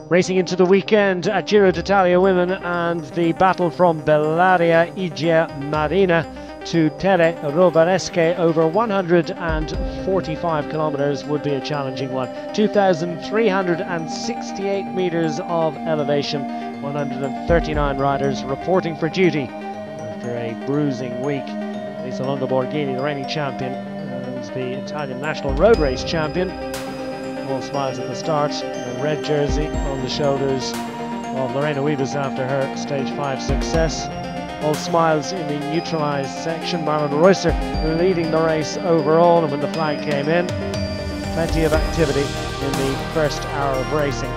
Racing into the weekend at Giro d'Italia women, and the battle from Bellaria-Igea Marina to Terre Roveresche over 145 kilometres would be a challenging one. 2,368 metres of elevation, 139 riders reporting for duty after a bruising week. Lisa Longo-Borghini, the reigning champion, and the Italian national road race champion. All smiles at the start, a red jersey on the shoulders of Liane Lippert after her stage 5 success. All smiles in the neutralised section. Marlen Reusser leading the race overall, and when the flag came in, plenty of activity in the first hour of racing.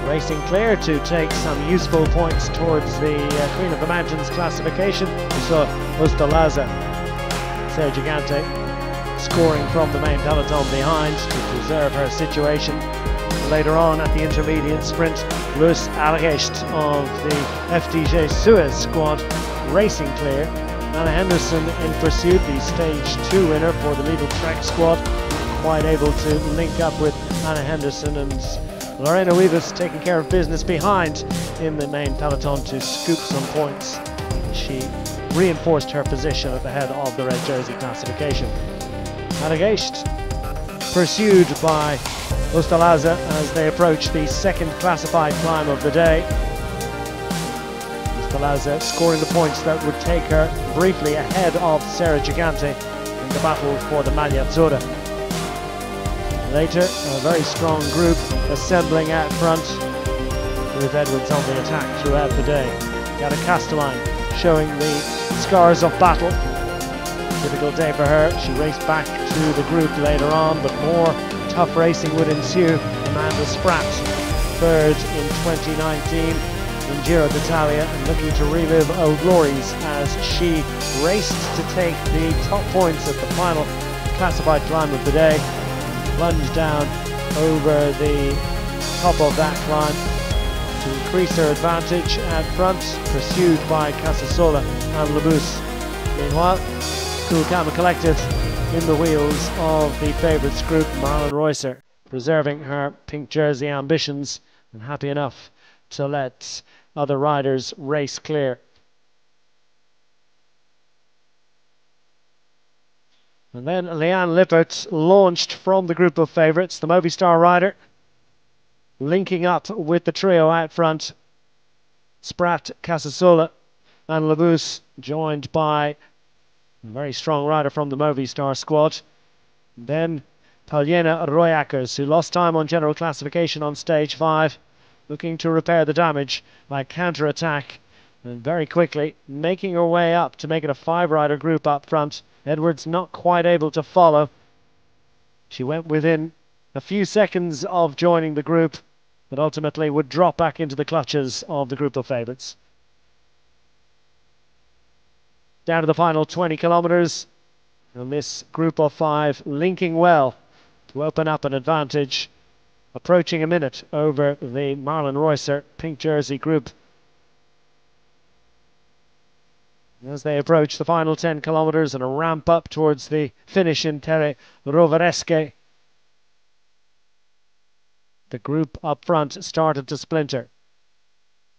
Racing clear to take some useful points towards the Queen of the Mountains classification. We saw Ustalaza, Sergigante, scoring from the main peloton behind to preserve her situation. Later on at the intermediate sprint, Luis Algecht of the FDJ Suez squad racing clear. Anna Henderson in pursuit, the stage 2 winner for the Lidl Trek squad, quite able to link up with Anna Henderson, and Liane Lippert taking care of business behind in the main peloton to scoop some points. She reinforced her position at the head of the red jersey classification. Algecht pursued by Ustalaza as they approach the second classified climb of the day. Ustalaza scoring the points that would take her briefly ahead of Sarah Gigante in the battle for the Maglia Azzurra. Later, a very strong group assembling out front, with Edwards on the attack throughout the day. Gada Castelline showing the scars of battle. Difficult day for her. She raced back to the group later on, but more tough racing would ensue. Amanda Spratt, third in 2019 in Giro d'Italia, and looking to relive old glories as she raced to take the top points at the final classified climb of the day. Plunged down over the top of that climb to increase her advantage at front, pursued by Casasola and Labous. Meanwhile, cool, calm and collected in the wheels of the favourites group, Marlen Reusser, preserving her pink jersey ambitions and happy enough to let other riders race clear. And then Liane Lippert launched from the group of favourites, the Movistar rider, linking up with the trio out front, Spratt, Casasola and Labous, joined by a very strong rider from the Movistar squad. Then Paulina Royackers, who lost time on general classification on stage 5, looking to repair the damage by counter-attack, and very quickly making her way up to make it a 5-rider group up front. Edwards not quite able to follow. She went within a few seconds of joining the group, but ultimately would drop back into the clutches of the group of favourites. Down to the final 20 kilometres, and this group of 5 linking well to open up an advantage, approaching a minute over the Marlen Reusser pink jersey group. As they approach the final 10 kilometres and a ramp up towards the finish in Terre Roveresche, the group up front started to splinter.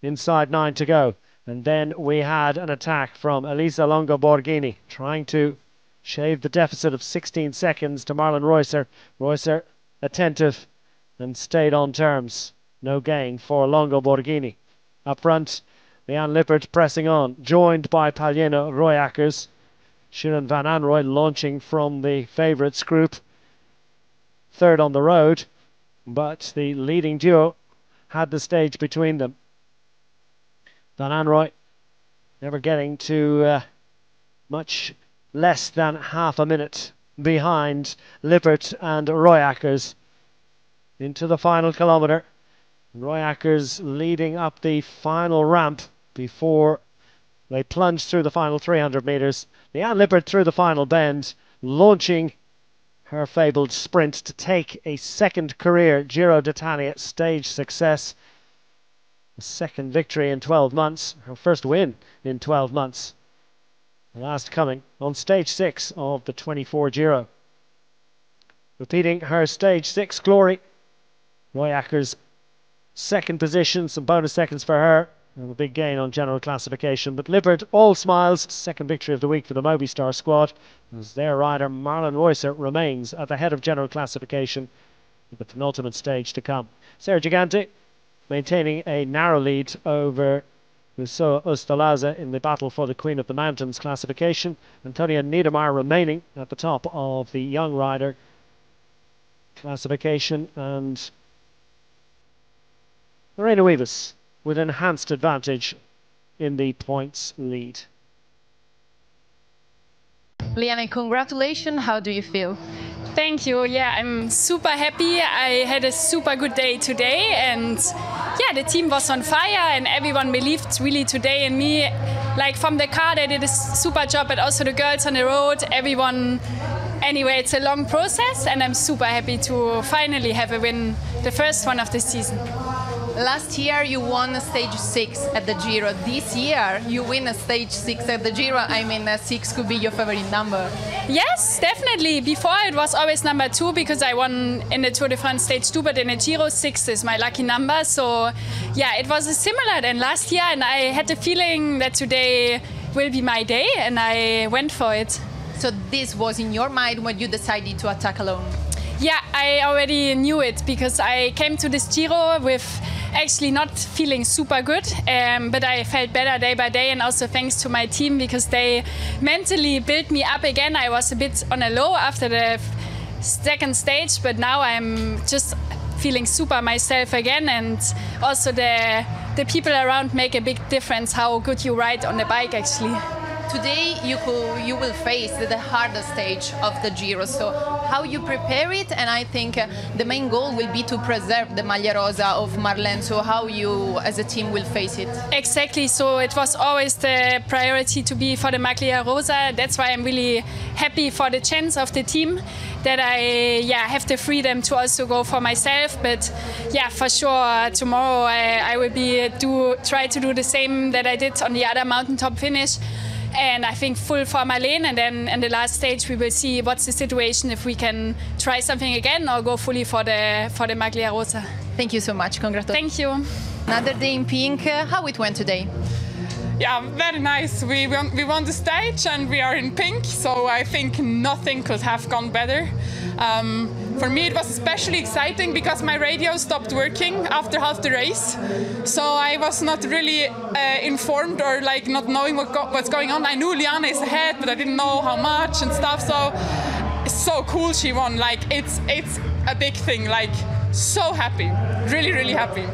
Inside 9 to go. And then we had an attack from Elisa Longo-Borghini, trying to shave the deficit of 16 seconds to Marlen Reusser. Reusser attentive and stayed on terms. No gain for Longo-Borghini. Up front, Liane Lippert pressing on, joined by Paulina Royackers. Shirin van Anrooy launching from the favourites group, third on the road, but the leading duo had the stage between them. Van Anrooy never getting to much less than half a minute behind Lippert and Royackers into the final kilometre. Royackers leading up the final ramp before they plunged through the final 300 metres. Liane Lippert through the final bend, launching her fabled sprint to take a second career Giro d'Italia stage success. second victory in 12 months, her first win in 12 months. The last coming on stage 6 of the 24 Giro. Repeating her stage 6 glory. Royaker's second position, some bonus seconds for her, and a big gain on general classification. But Lippert, all smiles, second victory of the week for the Movistar squad, as their rider Marlon Reusser remains at the head of general classification with the penultimate stage to come. Serra Gigante maintaining a narrow lead over Rousseau Ustalaza in the battle for the Queen of the Mountains classification. Antonia Niedermayer remaining at the top of the young rider classification, and Lorena Wiebes with enhanced advantage in the points lead. Liane, congratulations. How do you feel? Thank you. Yeah, I'm super happy. I had a super good day today, and yeah, the team was on fire and everyone believed really today in me. Like from the car, they did a super job, but also the girls on the road, everyone. Anyway, it's a long process and I'm super happy to finally have a win, the first one of the season. Last year you won stage 6 at the Giro. This year you win a stage 6 at the Giro. I mean, 6 could be your favorite number. Yes, definitely. Before it was always number 2 because I won in the Tour de France stage 2, but in the Giro 6 is my lucky number. So yeah, it was similar than last year, and I had the feeling that today will be my day, and I went for it. So this was in your mind when you decided to attack alone? Yeah, I already knew it because I came to this Giro with actually not feeling super good, but I felt better day by day, and also thanks to my team because they mentally built me up again. I was a bit on a low after the second stage, but now I'm just feeling super myself again, and also the people around make a big difference how good you ride on the bike actually. Today you will face the hardest stage of the Giro, so how you prepare it, and I think the main goal will be to preserve the Maglia Rosa of Marlene, so how you as a team will face it. Exactly, so it was always the priority to be for the Maglia Rosa. That's why I'm really happy for the chance of the team that I have the freedom to also go for myself, but yeah, for sure tomorrow I will try to do the same that I did on the other mountaintop finish. And I think full for Marlene, and then in the last stage we will see what's the situation, if we can try something again or go fully for the Maglia Rosa. Thank you so much. Congratulations. Thank you. Another day in pink. How it went today? Yeah, very nice. We won the stage and we are in pink, so I think nothing could have gone better. For me it was especially exciting because my radio stopped working after half the race, so I was not really informed or like not knowing what's going on. I knew Liane is ahead, but I didn't know how much and stuff, so it's so cool she won. Like it's a big thing, like so happy, really happy.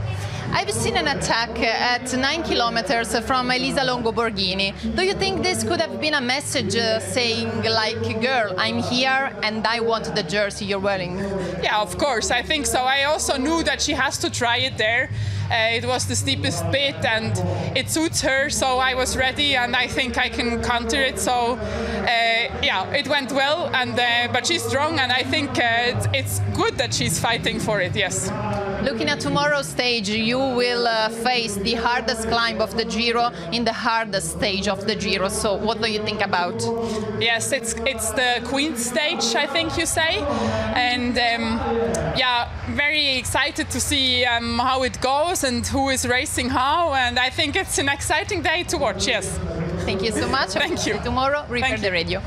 I've seen an attack at 9 kilometers from Elisa Longo Borghini. Do you think this could have been a message saying like, girl, I'm here and I want the jersey you're wearing? Yeah, of course, I think so. I also knew that she has to try it there. It was the steepest bit and it suits her, so I was ready and I think I can counter it. So yeah, it went well, and but she's strong, and I think it's good that she's fighting for it, yes. Looking at tomorrow's stage, you will face the hardest climb of the Giro in the hardest stage of the Giro. So what do you think about? Yes, it's the Queen stage, I think you say, and yeah, very excited to see how it goes and who is racing how, and I think it's an exciting day to watch, yes. Thank you so much. Thank you. Tomorrow, repair the radio.